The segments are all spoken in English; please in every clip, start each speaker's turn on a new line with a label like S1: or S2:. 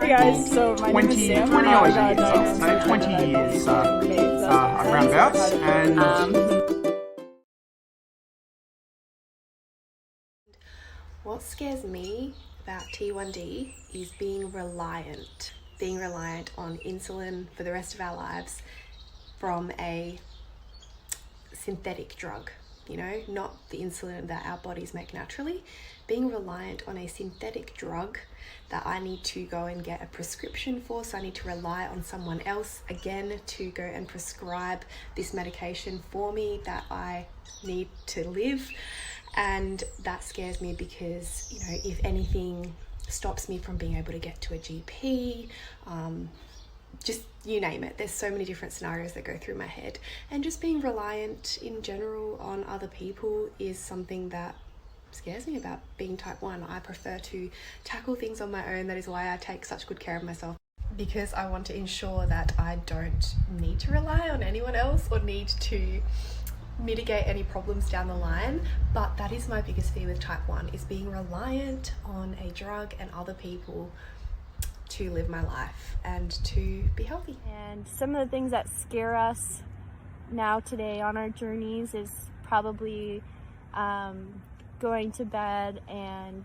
S1: Hey guys, so my name is Sam.
S2: 20 odd years, I'll say, 20 years, roundabouts, and
S3: What scares me about T1D is being reliant on insulin for the rest of our lives from a synthetic drug, not the insulin that our bodies make naturally. Being reliant on a synthetic drug that I need to go and get a prescription for, so I need to rely on someone else again to go and prescribe this medication for me that I need to live. And that scares me because, if anything stops me from being able to get to a GP, just you name it. There's so many different scenarios that go through my head. And just being reliant in general on other people is something that scares me about being type 1. I prefer to tackle things on my own. That is why I take such good care of myself, because I want to ensure that I don't need to rely on anyone else or need to mitigate any problems down the line. But that is my biggest fear with type 1, is being reliant on a drug and other people to live my life and to be healthy.
S4: And some of the things that scare us now today on our journeys is probably going to bed and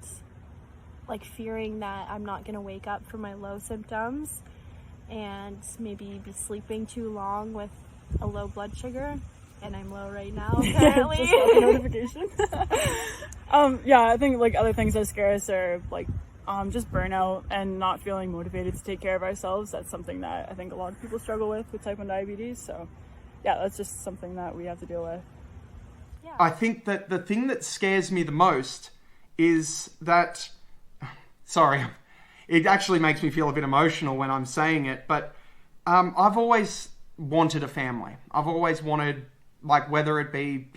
S4: fearing that I'm not going to wake up from my low symptoms, and maybe be sleeping too long with a low blood sugar. And I'm low right now, apparently.
S1: Just got the notification. I think other things that scare us are just burnout and not feeling motivated to take care of ourselves. That's something that I think a lot of people struggle with type 1 diabetes. So yeah, that's just something that we have to deal with.
S4: Yeah.
S2: I think that the thing that scares me the most is that, sorry, it actually makes me feel a bit emotional when I'm saying it, but I've always wanted a family. I've always wanted, whether it be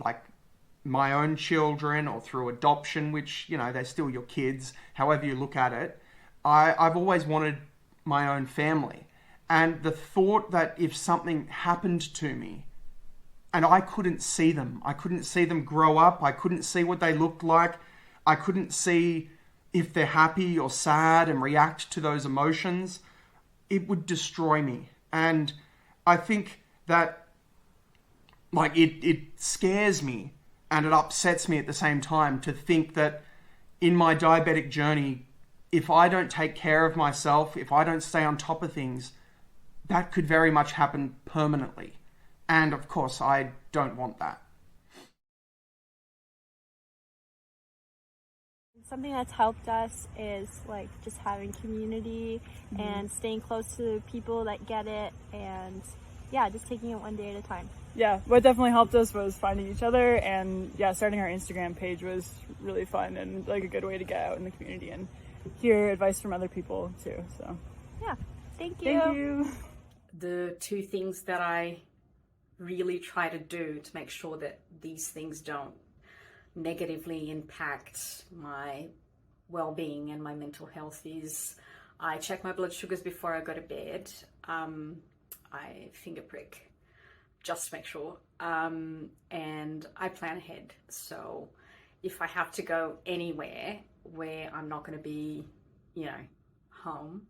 S2: my own children or through adoption, which, they're still your kids, however you look at it. I've always wanted my own family. And the thought that if something happened to me and I couldn't see them grow up, I couldn't see what they looked like, I couldn't see if they're happy or sad and react to those emotions, it would destroy me. And I think that it scares me and it upsets me at the same time to think that in my diabetic journey, if I don't take care of myself, if I don't stay on top of things, that could very much happen permanently. And of course, I don't want that.
S4: Something that's helped us is just having community and staying close to people that get it, and just taking it one day at a time.
S1: Yeah, what definitely helped us was finding each other, and starting our Instagram page was really fun and a good way to get out in the community and hear advice from other people too. So
S4: Thank you.
S5: The two things that I really try to do to make sure that these things don't negatively impact my well-being and my mental health is I check my blood sugars before I go to bed. I finger prick just to make sure, and I plan ahead. So if I have to go anywhere where I'm not going to be, home,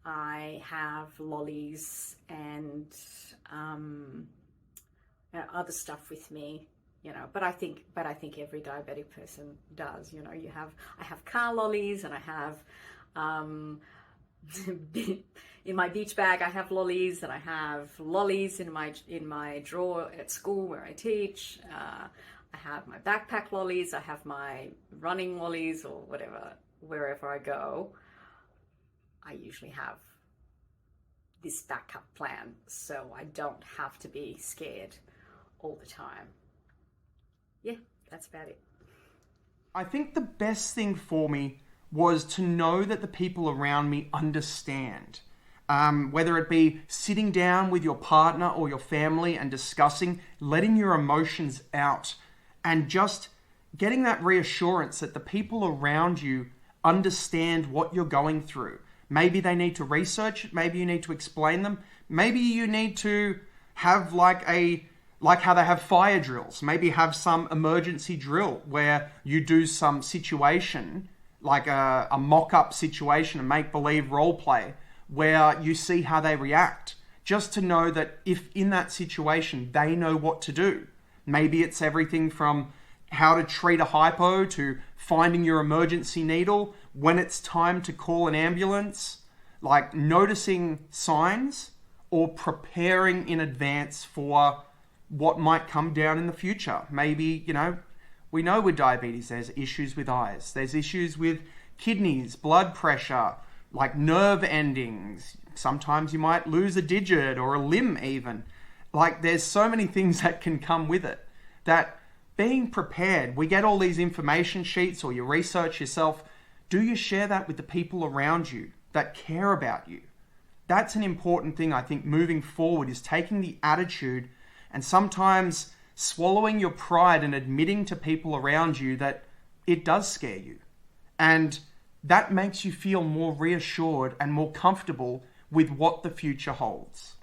S5: I have lollies and other stuff with me, but I think every diabetic person does. I have car lollies, and I have in my beach bag I have lollies, and I have lollies in my drawer at school where I teach. I have my backpack lollies, I have my running lollies, or whatever, wherever I go. I usually have this backup plan, so I don't have to be scared all the time. Yeah, that's about it.
S2: I think the best thing for me was to know that the people around me understand. Whether it be sitting down with your partner or your family and discussing, letting your emotions out, and just getting that reassurance that the people around you understand what you're going through. Maybe they need to research it, maybe you need to explain them, maybe you need to have like how they have fire drills, maybe have some emergency drill where you do some situation like a mock-up situation, a make-believe role play, where you see how they react. Just to know that if in that situation, they know what to do. Maybe it's everything from how to treat a hypo to finding your emergency needle, when it's time to call an ambulance, like noticing signs or preparing in advance for what might come down in the future. Maybe, we know with diabetes, there's issues with eyes, there's issues with kidneys, blood pressure, like nerve endings. Sometimes you might lose a digit or a limb even. Like there's so many things that can come with it, that being prepared, we get all these information sheets or you research yourself. Do you share that with the people around you that care about you? That's an important thing, I think, moving forward, is taking the attitude and sometimes swallowing your pride and admitting to people around you that it does scare you. And that makes you feel more reassured and more comfortable with what the future holds.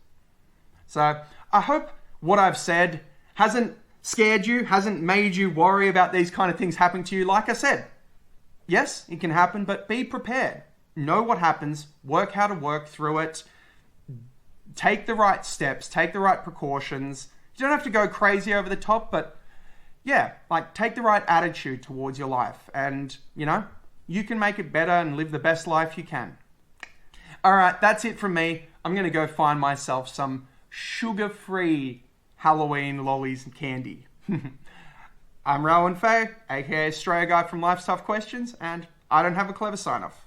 S2: So I hope what I've said hasn't scared you, hasn't made you worry about these kind of things happening to you. Like I said, yes, it can happen, but be prepared. Know what happens, work how to work through it, take the right steps, take the right precautions. You don't have to go crazy over the top, but yeah, like take the right attitude towards your life, and you can make it better and live the best life you can. All right, that's it from me. I'm going to go find myself some sugar-free Halloween lollies and candy. I'm Rowan Fay, aka Australia Guy from Life's Tough Questions, and I don't have a clever sign-off.